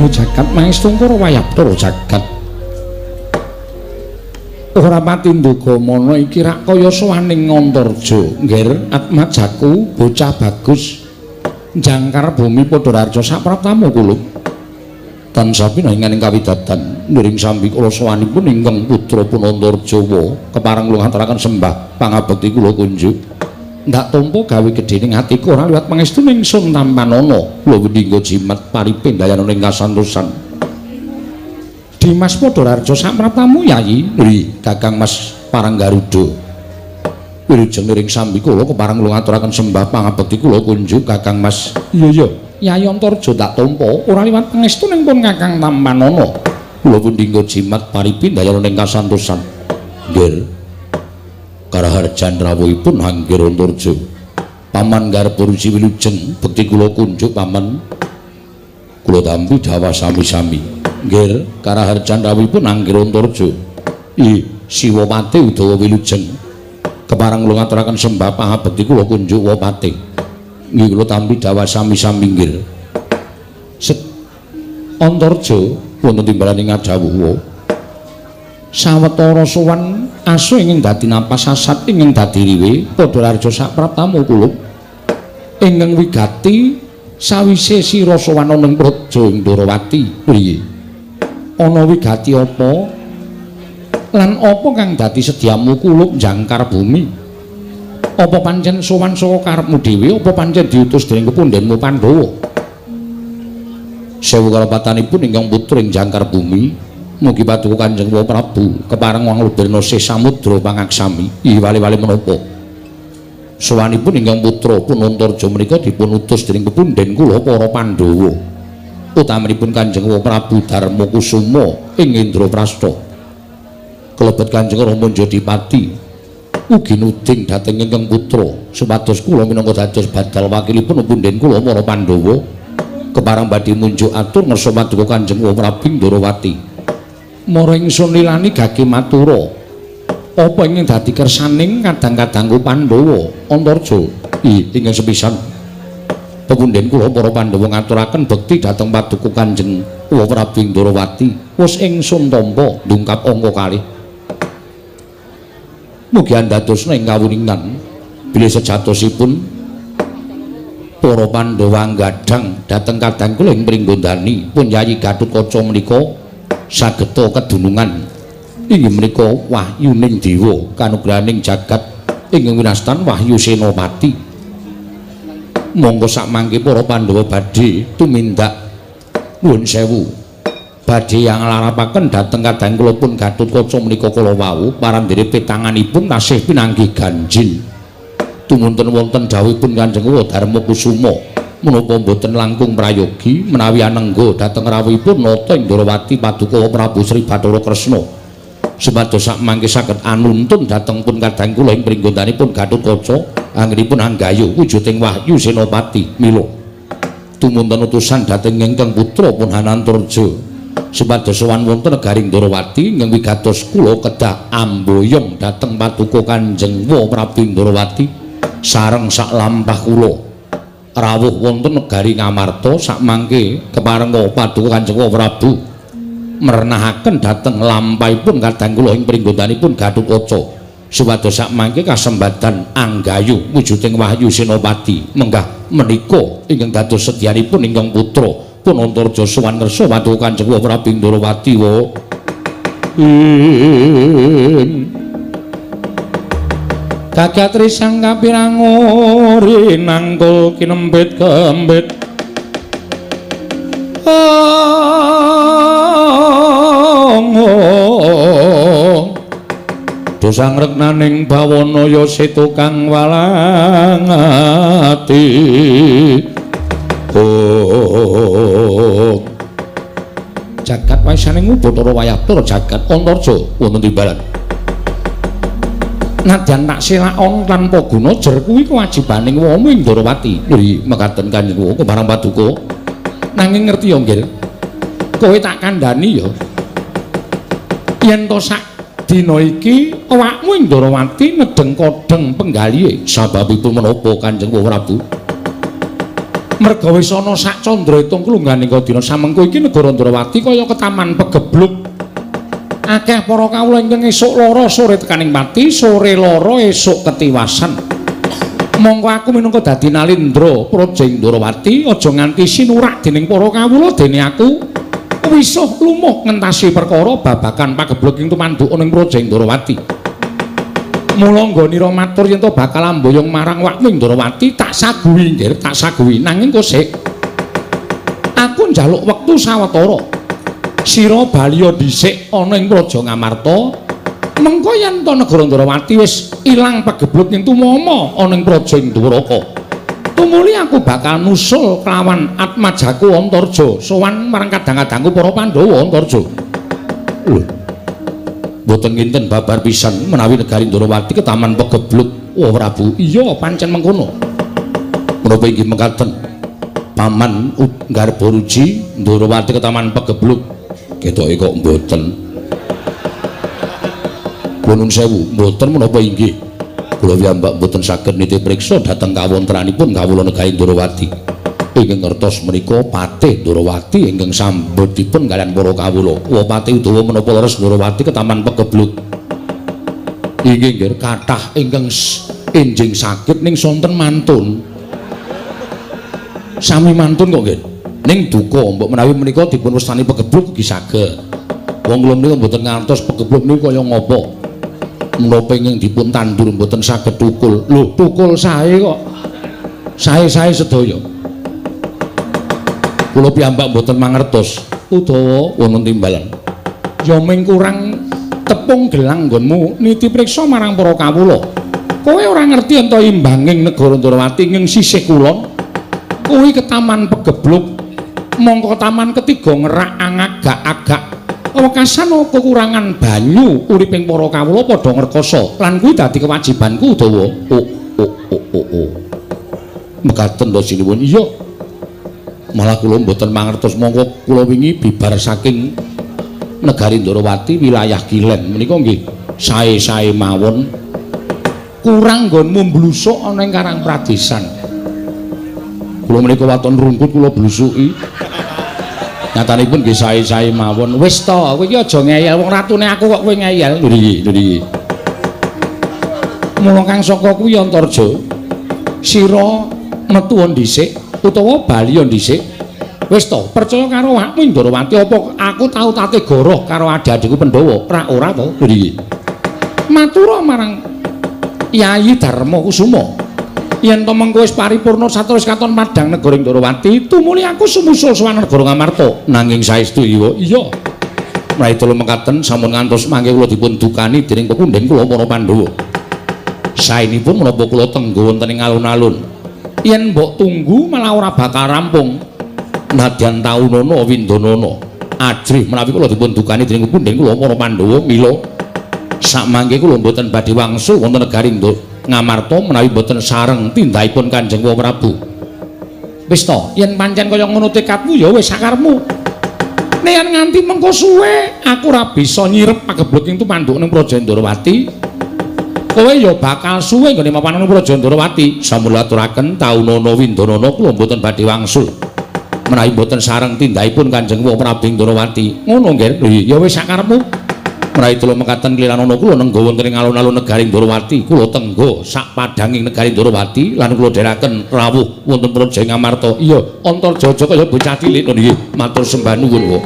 jagat maestungkara wayaptara jagat ora pati ndugamana iki rak kaya sawaning Ngantarja ngger atmajaku bocah bagus Jangkar Bumi Padhararja sapratamu kula tansah pinaringaning kawidatan nuring sambi kula sawanipun ingkang putra Punantarjawa kepareng kula ngaturaken sembah pangabekti kula kunjuk ndak tampa gawe gedhening atiku ora liwat pangestuning Sun Tampanana kula wendingga jimat paripin dayana ing kasantosan Dimas Padhararja sapraptamu Yayi. Nggih, Kakang Mas Paranggaruda. Wilujeng ring sambi kula kepareng kula ngaturaken sembah pangabekti kula kunjuk Kakang Mas. Iya. Yayi Antarja tak tampa ora liwat pangestu ning pun Kakang Tampanana. Kula pun dinggo jimat paripindayana ning kasantosan. Nggih. Karaharjan rawuhipun Anggir Antarja. Paman garep ruci wilujeng bekti kula kunjuk paman. Kula tampi dawa sami-sami. Nggih, karaharjan rawuhipun Anggir Antarja. Siwapati Udawa wilujeng. Kepareng kula ngaturaken sembah pangabekti kula kunjuk Wapati. Nggih kula tampi dawa sami-sami nggih. Antarja wonten timbalan ing adawuha. Sawetara sowan asu ingkang dadi napas sasat ingkang dadi riwe Padhararja sapraptamu kula. Ingkang wigati sawise sira sowan ing Praja Indrawati. Priye? Ana wigati apa? Lan apa kang dadi sediamu kuluk jangkar bumi? Apa pancen sowan saka karepmu dhewe apa pancen diutus dening kepundhenmu Pandhawa? Sewu kalepatanipun ingkang putra ing jangkar bumi, mugi paduka Kanjeng Prabu kepareng wanglubirna sih samudra pangaksami. Wali-wali menapa? Sowanipun ingkang putra pun Antarja menika dipun utus dening kepundhen kula para Pandhawa. Utamanipun Kanjeng Prabu Darmakusuma ing Indraprastha. Kelebet Kanjeng Rama Jodipati ugi nuding dhateng ingkang putra supados kula minangka dados badal wakilipun pundhen kula para Pandhawa kepareng badhe munjuk atur ngersa paduka Kanjeng Prabu Indrawati. Mara ingsun lilani gage matura apa ingkang dadi kersaning kadang-kadangku Pandhawa Antarja. Ingkang sepisan pepundhen kula para Pandhawa ngaturaken bekti dhateng paduka Kanjeng Prabu Indrawati. Wis ingsun tampa ndungkap angka kalih. Mugi andadosna ing kawuningan bilih sejatosipun para Pandhawa nggadhang dhateng kadang kula ing Pringgondani pun Yayi Gatotkaca menika sageta kedunungan inggih menika wahyuning dewa kanugrahaning jagat ingkang winastan Wahyu Senopati. Monggo sakmangke para Pandhawa badhe tumindak nuwun sewu badhe yang larapaken dhateng kadang kula pun Gatotkaca menika kala wau parandene petanganipun tasih pinanggih ganjil tumunten wonten dawuhipun Kanjeng Darmakusuma menapa boten langkung prayogi menawi anengga dhateng rawuhipun nata Indrawati paduka Prabu Sri Bathara Kresna supados sakmangke saged anuntun dhateng pun kadang kula ing pringgondanipun Gatotkaca anggenipun anggayu wujuding Wahyu Senopati mila tumunten utusan dhateng ingkang putra pun Anantarja supados sowan wonten negari Indrawati ingkang wigatos kula kedah amboyong dhateng paduka Kanjeng Prabu Indrawati sareng sak lampah kula rawuh wonten negari Ngamarta sakmangke kepareng paduka Kanjeng Prabu merenahaken dhateng lampahipun kadang kula ing pringgondhanipun Gatotkaca supados sakmangke kasembadan anggayu wujuding Wahyu Senopati menggah menika ingkang dados sedyanipun ingkang putra pun Antarja sowan ngersa paduka Kanjeng Prabu Indrawati wa Gagatri sang kapirang ori nangkul kinembit kembit dosa ngreknaning bawana ya setu kang walang ati jagat waisaning Bathara Wayapura jagat Antarja wonten timbalan nadyan tak silakon tanpa guna jer kuwi kewajibaning wong Indrawati. Nggih mekaten Kanjeng kepareng paduka nanging ngerti ya nggih kowe tak kandhani ya yen to sak dina iki awakmu Indrawati ngedeng kodheng penggalihe sababipun menapa Kanjeng Prabu merga wis ana sak candra itung klungganing dina samengko iki negara Indrawati kaya ketaman pegebluk akeh para kawula ingkang esuk lara sore tekaning pati sore lara esuk ketiwasan mongko aku minangka dadi Nalindra Praja Indrawati aja nganti sinurak dening para kawula dene aku wisuh lumuh ngentasi perkara babagan pagebluk ing tumanduk ning Praja Indrawati mula nggonira matur yen to bakal amboyong marang wakmu Indrawati tak saguhi nggih tak saguhi nanging kok sik aku njaluk wektu sawetara sira baliya dhisik ana ing Praja Ngamarta mengko yen to negara Ndrawati wis ilang pagebluk ing tumama ana ing Praja Indrawaka tumuli aku bakal nusul kelawan atmajaku Antarja sowan marang kadang-kadangku para Pandhawa Antarja. Lho boten nginten babar pisan menawi negari Ndrawati ketaman pagebluk. Wah Prabu, iya pancen mengkono. Menapa inggih mekaten? Paman Garba Ruji Ndrawati ketaman pagebluk. Ketoke kok mboten. Nuwun sewu, mboten menapa inggih. Kula piyambak mboten saged nitih priksa dhateng kawontranipun kawula negari Ndrawati. Ingkang ngertos menika Patih Ndrawati ingkang sambutipun kaliyan para kawula. Wa Patih utawa menapa leres Ndrawati ketaman pagebluk. Inggih nggih kathah ingkang enjing saged ning sonten mantun. Sami mantun kok nggih. Ning duka mbok menawi menika dipun wastani pagebluk ugi saged. Wong kula menika mboten ngantos pagebluk niku kaya ngapa. Menapa ingkang dipun tandur mboten saged tukul. Lho, tukul sae kok. Sae-sae sedaya. Kula piyambak mboten mangertos utawa wonten timbalan. Ya ming kurang tepung gelang nggonmu niti priksa marang para kawula. Kowe ora ngerti ento imbanging negara Ndrawati ing sisih kulon. Kuwi ketaman pagebluk. Mongko taman ketiga ngerak angagak-agak. Wekasan kekurangan banyu uriping para kawula padha ngrekoso lan kuwi dadi kewajibanku utawa mekaten to sinuwun. Iya. Malah kula mboten mangertos mongko kula wingi bibar saking negari Ndrawati wilayah Kilen menika nggih sae-sae mawon kurang nggonmu mblusuk ana ing Karang Pradesan. Kula menika waton rungkut kula blusuki. Nyatanipun nggih sae-sae mawon. Wis to, kowe iki aja ngeyel wong ratune aku kok kowe ngeyel. Lho iki. Mula kang saka kuwi Antarja. Sira metu dhisik utawa bali dhisik. Wis to, percaya karo awakmu Ndrawati apa aku tau tate goroh karo adik-adikku Pandhawa? Ora to. Lho iki. Matura marang Yayi Darma Kusuma. Yen to mengko wis paripurna saterus katon padhang negara Ndrawati, tumuli aku sumusul sowan negara Ngamarta. Nanging saestu iya. Menawi telu mekaten sampun ngantos mangke kula dipun dukani dening pepundhen kula para Pandhawa. Saenipun menapa kula tenggo wonten ing alun-alun. Yen mbok tunggu malah ora bakal rampung. Nadyan taunana windanana. Ajrih menawi kula dipun dukani dening pepundhen kula para Pandhawa mila sakmangke kula mboten badhe wangsul wonten negari Ngamarta menawi boten sareng tindakipun Kanjeng Prabu. Wis to, yen pancen kaya ngono tekadmu ya wis sakarepmu. Nek yen nganti mengko suwe aku ora bisa nyirep pagebluk ing tumanduk ning Praja Ndrawati. Kowe ya bakal suwe nggone mapan ning Praja Ndrawati. Samula aturaken taunana windanana kula mboten badhe wangsul. Menawi boten sareng tindakipun Kanjeng Prabu Ndrawati. Ngono nggih. Ya wis sakarepmu. Menawi telu mekaten kliranana kula nenggo wonten ing alun-alun negari Ndrawati, kula tenggo sak padhanging negari Ndrawati lan kula dherekaken rawuh wonten Praja Ngamarta. Iya, Antarja kaya bocah cilik nggih. Matur sembah nuwun.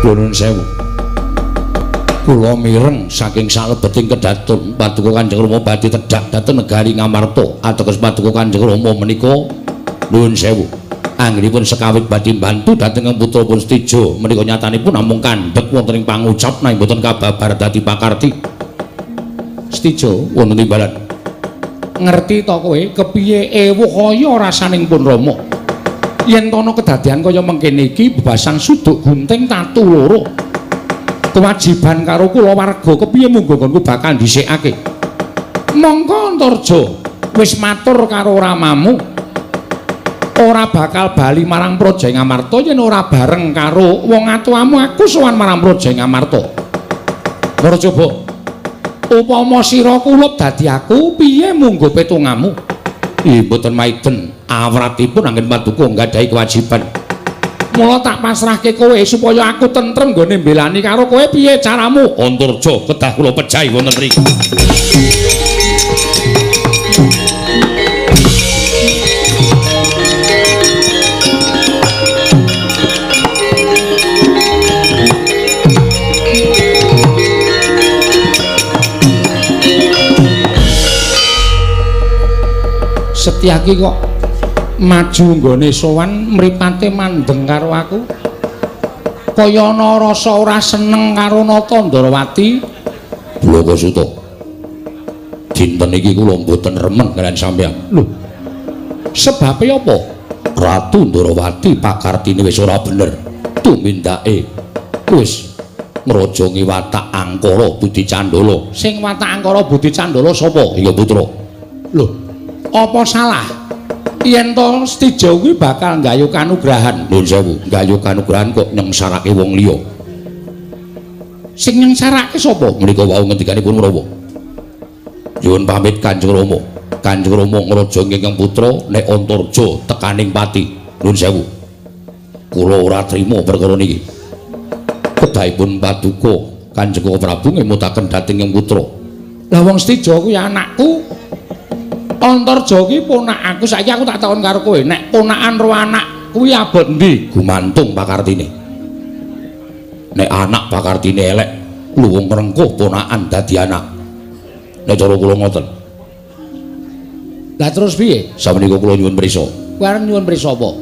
Nuwun sewu. Kula mireng saking salebeting kedatun paduka Kanjeng Rama badhe tedhak dhateng negari Ngamarta ateges paduka Kanjeng Rama menika nuwun sewu. Anggenipun sekawit badhe mbantu dhateng putrapun Stijo menika nyatanipun namung kandhek wonten ing pangucap nanging boten kababar dadi pakarti. Stijo wonten timbalan. Ngerti to kowe kepiye ewuh kaya rasaning pun Rama? Yen tono kedadian kaya mengkene iki bebasan suduk gunting tatu loro. Kewajiban karo kula warga kepiye munggo nggonku bakal dhisikake. Mongko Antarja wis matur karo ramamu ora bakal bali marang Praja Ngamarta yen ora bareng karo wong atuamu aku sowan marang Praja Ngamarta. Ora coba upama sira kulup dadi aku piye munggo petungamu? Mboten maiten awratipun anggen paduka nggadahi kewajiban Mula tak pasrahke kowe supaya aku tentrem nggone mbelani karo kowe. Piye caramu? Antarja kedah kula pejahi wonten mriki. Setyaki kok maju nggone sowan mripate mandeng karo aku. Kaya ana rasa ora seneng karo Nata Ndarawati. Blokasuta. Dinten iki kula mboten remen kalian sampeyan. Lho. Sebabe apa? Ratu Ndarawati pakartine wis ora bener. Tumindake wis ngrajani watak Angkara Budi Candala. Sing watak Angkara Budi Candala sapa? Ya putra. Lho, apa salah? Yen to Stijo kuwi bakal nggayuh kanugrahan. Nuwun sewu, nggayuh kanugrahan kok nyengsarake wong liya. Sing nyengsarake sapa? Menika wau ngendikanipun Rawa. Nyuwun pamit Kanjeng Rama. Kanjeng Rama ngraja ingkang putra nek Antarja tekaning pati. Nuwun sewu. Kula ora trima perkara niki. Kedahipun paduka Kanjeng Prabu ngemutaken dhateng ing putra. Lah wong Stijo kuwi anakku. Antarja iki ponakku. Saiki aku tak takon karo kowe, nek ponakan ro anak kuwi abot ndi? Gumantung pakartine. Nek anak pakartine elek, luwung rengkuh ponakan dadi anak. Nek cara kula ngoten. Lah terus piye? Sameneika kula nyuwun prisa. Kowe arep nyuwun prisa apa?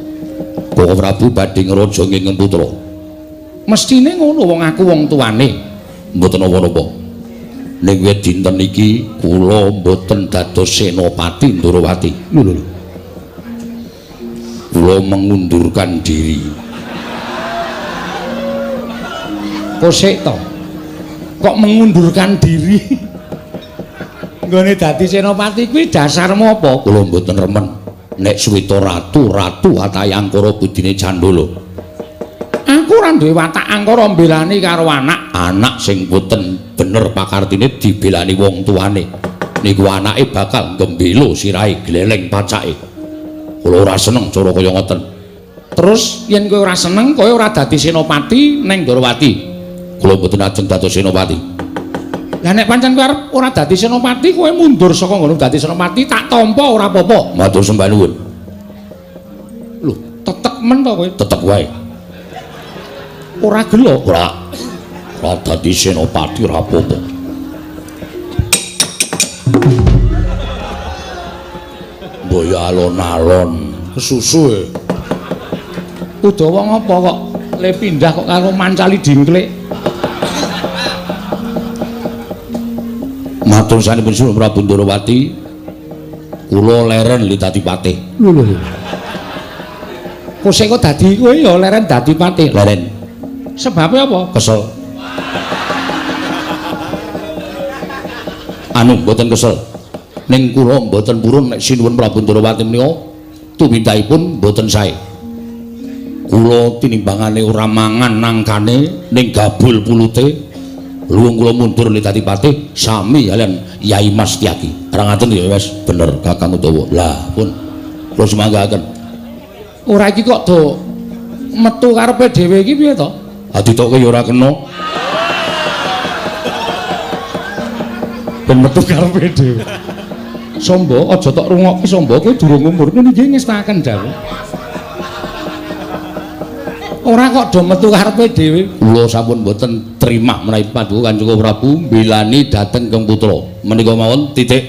Koko Prabu badhe ngraja ingkang putra. Mestine ngono wong aku wong tuane. Mboten apa-apa. Ning wit dinten iki kula mboten dados senopati Ndarawati. Lho. Kula mengundurkan diri. Kosek to. Kok mengundurkan diri? Nggone dadi senopati kuwi dasarmu apa? Kula mboten remen nek suwita ratu atahe Angkara Budine Candala. Aku ora duwe watak angkara mbelani karo anak sing boten bener pakartine dibelani wong tuane. Niku anake bakal gembelo sirahe gleleng pacake. Kula ora seneng cara kaya ngoten. Terus yen kowe ora seneng, kowe ora dadi senopati ning Ndarawati. Kula mboten ajeng dados senopati. Lah nek pancen kowe arep ora dadi senopati, kowe mundur saka ngono dadi senopati, tak tampa ora apa-apa. Matur sembah nuwun. Lho, tetek men to kowe? Tetek wae. Ora gelo, ora dadi senopati ora apa-apa. Boyo alon-alon kesusu e. Udawa ngapa kok le pindah kok karo mancali dingklik. Matur sanipun Sunan Prabu Ndarawati, kula leren li dadi patih. Lho. Kok sing kok dadi kowe ya leren dadi patih. Leren. Sebabnya apa? Kesel. Anu mboten kesel. Ning kula mboten purun nek sinuwun Prabu Ndarawati menika tumindakipun mboten sae. Kula tinimbangane ora mangan nangkane ning gabul pulute. Luwung kula mundur li dadi patih sami kalian Yai Mas Tyaki. Ora ngaten ya wis bener Kakang Udawa. Lah pun kula semanggaken. Ora iki kok do metu karepe dhewe iki piye to? Aditoke ya ora kena. Ben metu karepe dhewe. Sombo aja tok rungokke sombo kowe durung umur niki ngestaken dawuh. Ora kok do metu karepe dhewe. Kula sampun mboten trima menawi paduka Kanjeng Prabu mbelani dhateng Kang Putra. Menika mawon titik.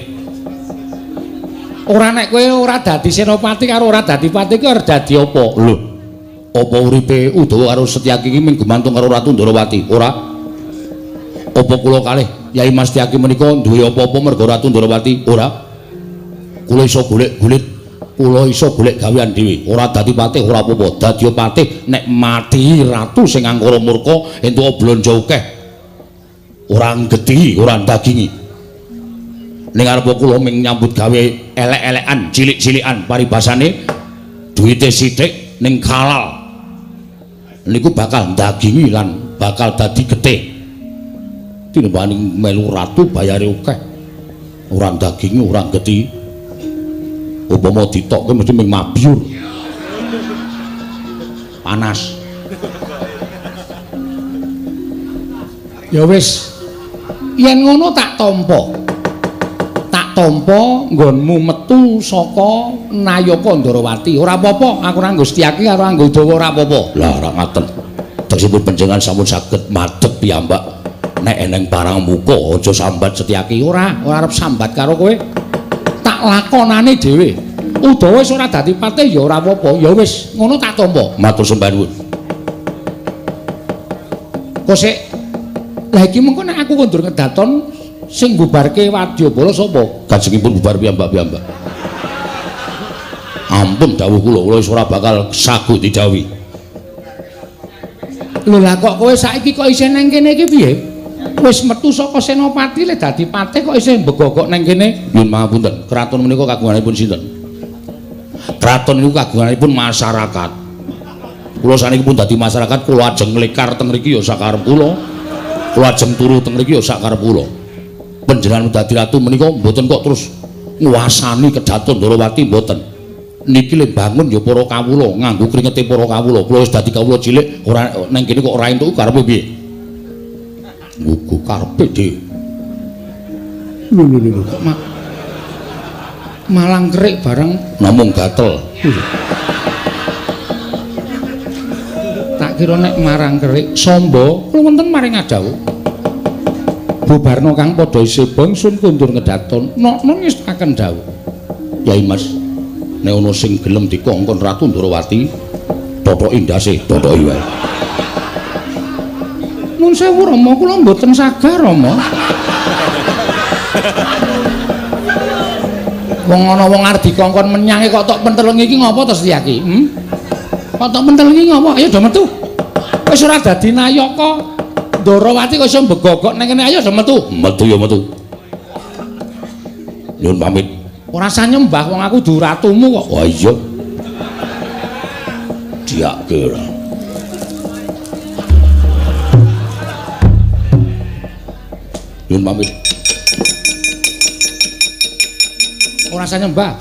Ora nek kowe ora dadi senopati karo ora dadi patih ki arep dadi apa? Lho. Apa uripe Udawa karo Setyaki iki mung gumantung karo Ratu Ndarawati? Ora. Apa kula kalih Yai Mas Tyaki menika duwe apa-apa merga Ratu Ndarawati? Ora. Kula iso golek-golek, kula iso golek gawean dhewe. Ora dadi patih ora apa-apa. Dadi patih nek mati ratu sing angkara murka entuk blanja akeh. Ora ngedhi, ora ndagingi. Ning arep kula ming nyambut gawe elek-elekan, cilik-cilikan paribasane duwite sithik ning halal. Niku bakal ndagingi lan bakal dadi getih. Tinimbang melu ratu bayare akeh. Ora ndagingi, ora getih. Upama ditokke mesti ming mabyur. Panas. Ya wis. Yen ngono tak tampa. Tak tampa nggonmu metu saka Nayaka Ndarawati. Ora apa-apa, aku ora nggo Setyaki karo anggo Udawa ora apa-apa. Lah ora ngaten. Tegesipun panjenengan sampun saged madhep piyambak. Nek eneng parang muka aja sambat Setyaki. Ora arep sambat karo kowe. Tak lakonane dhewe. Udawa wis ora dadi patih ya ora apa-apa. Ya wis, ngono tak tampa. Matur sembah nuwun. Kok sik lah iki mengko nek aku kondur ngedaton sing bubarke wadyabala sapa? Kajengipun bubar piyambak-piyambak. Ampun dawuh kula wis ora bakal sagu didhawuhi. Lho lah kok kowe saiki kok isih nang kene iki piye? Wis metu saka senopati le dadi patih kok isih mbegogok nang kene? Nyuwun pangapunten, kraton menika kagunganipun sinten? Kraton niku kagunganipun masyarakat. Kula saniki pun dadi masyarakat, kula ajeng nglekar teng mriki ya sakarep kula. Kula ajeng turu teng mriki ya sakarep kula. Panjenengan dadi ratu menika mboten kok terus nguasani Kedaton Ndarawati mboten. Niki le bangun ya para kawula, nganggo kringete para kawula. Kula wis dadi kawula cilik, ora nang kene kok ora entuk karepe piye? Nggo karepe dhewe. Lho kok malang kerik bareng namung gatel. Tak kira nek marang kerik Samba kula wonten maring adawuh. Bubarno kang padha isih bangsun kundur ngedaton nok-nok ngestaken dawuh. Yai Mas, nek ana sing gelem dikongkon Ratu Ndarawati, thotoki ndase, thotoki wae. Nun sewu Rama, kula mboten sagah Rama. Wong ana wong arep dikongkon menyange kok tok pentelengi iki ngopo to Setyaki? Kok tok pentelengi ngopo? Ayo do metu. Wis ora dadi Nayaka Ndarawati kok iso mbegogok nang kene, ayo do metu. Metu ya metu. Nyuwun pamit. Ora usah nyembah wong aku du ratumu kok. Wah iya. Diake ora. Nyuwun pamit. Ora usah nyembah.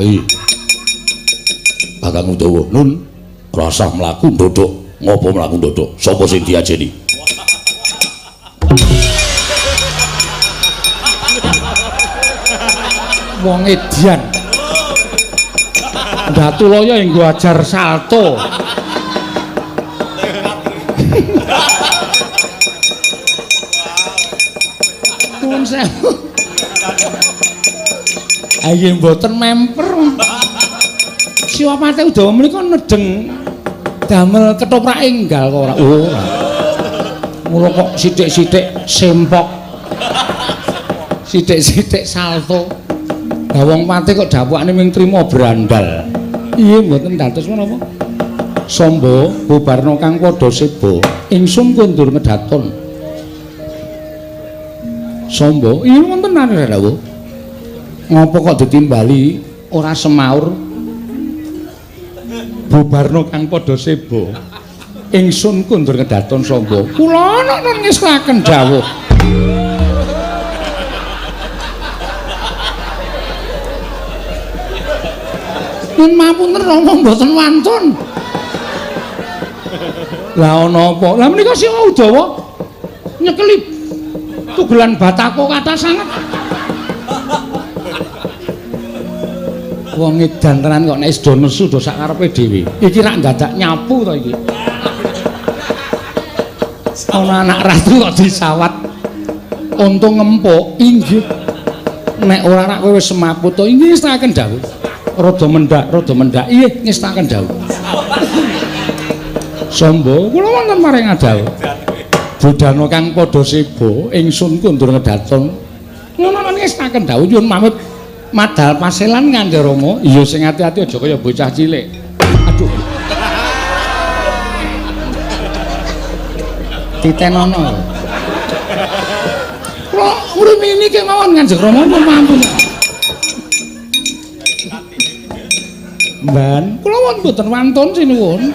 Kakang Udawa, nun rasa mlaku ndodok. Ngopo mlaku ndodok? Sapa sing diajeni? Wong edian. Datulaya enggo ajar salto. Nuwun sewu. Ayo mboten memper. Siwapate Udawa menika nedeng damel ketoprak enggal kok ora. Ora. Mula kok sithik-sithik sempok. Sithik-sithik salto. Lah wong pate kok dawakane ming trima brandal. Iya mboten dados menapa? Samba bubarno kang padha seba, ingsun kundur ngedaton. Samba, iya wonten nane dawuh. Ngopo kok ditimbali ora semaur? Bubarno kang padha seba, ingsun kundur ngedaton Samba. Kula ana ngestaken dawuh. Nun mapunten Rama mboten wantun. Lah ana apa? Lah menika sing Udawa nyekeli tugelan batako kathah sanget. Wong edan tenan kok nek do nesu do sakarepe dhewe. Iki rak dadak nyapu to iki. Ana anak ratu kok disawat untung ngempuk inggih. Nek ora rak kowe wis semaput to inggih ngestaken dawuh. Rada mendak. Iya ngestaken dawuh. Samba kula wonten maring adawuh. Budana kang padha seba ingsun kundur ngedaton. Ngono ngestaken dawuh nyuwun pamit. Madal paselan Kandha Rama. Iya sing ati-ati aja kaya bocah cilik. Aduh. Titenono. Kula urip niki mawon Kanjeng Rama pun mampun. Mban, kula mboten wantun sinuwun.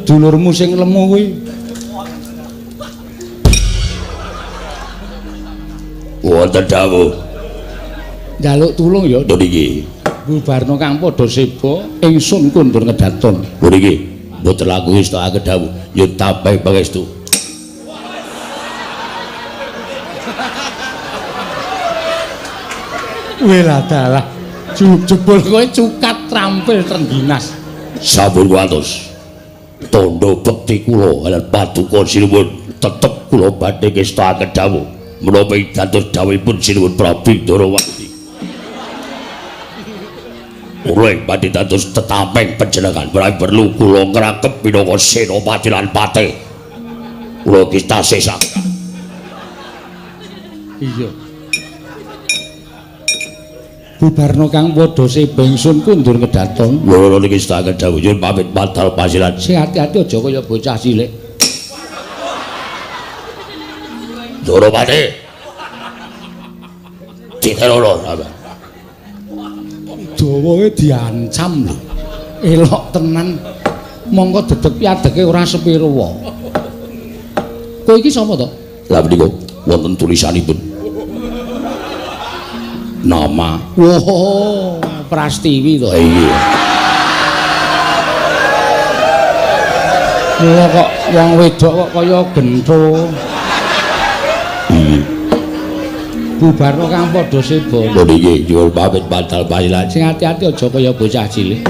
Dulurmu sing lemu kuwi. Wonten dawuh. Njaluk tulung ya. Niki. Bubarno kang padha seba, ingsun kundur ngedaton. Niki. Mboten laku istake dawuh. Yen tambah pangestu. Wela dalah. Jebul kowe cukat trampil Trengginas. Sampun kuatos. Tondo bekti kula lan paduka sinuwun tetep kula badhe ngestakaken dawuh menapa dados dawuhipun sinuwun Prabu Darawati. Kula badhe dados tetamping panjenengan perlu kula ngrakep minangka senopati lan patih. Kula ki tasih sakit. Iya. Bubarno kang padha sebengsun kundur kedaton. Loro niki sedaya dawuh nyuwun pamit batal pasilan. Sing ati-ati aja kaya bocah cilik. Darawati. Diterono apa? Dawae diancam lho. Elok tenan. Mongko dedeg piadeke ora sepiro wae. Kowe iki sapa to? Lah menika wonten tulisanipun. Nama. Woh, Prastiwi to. Iya. Lha kok wong wedok kok kaya gentho. Iya. Bubarno kang padha sebo. Lho niki nyuwun pamit batal pasilan. Sing ati-ati aja kaya bocah cilik.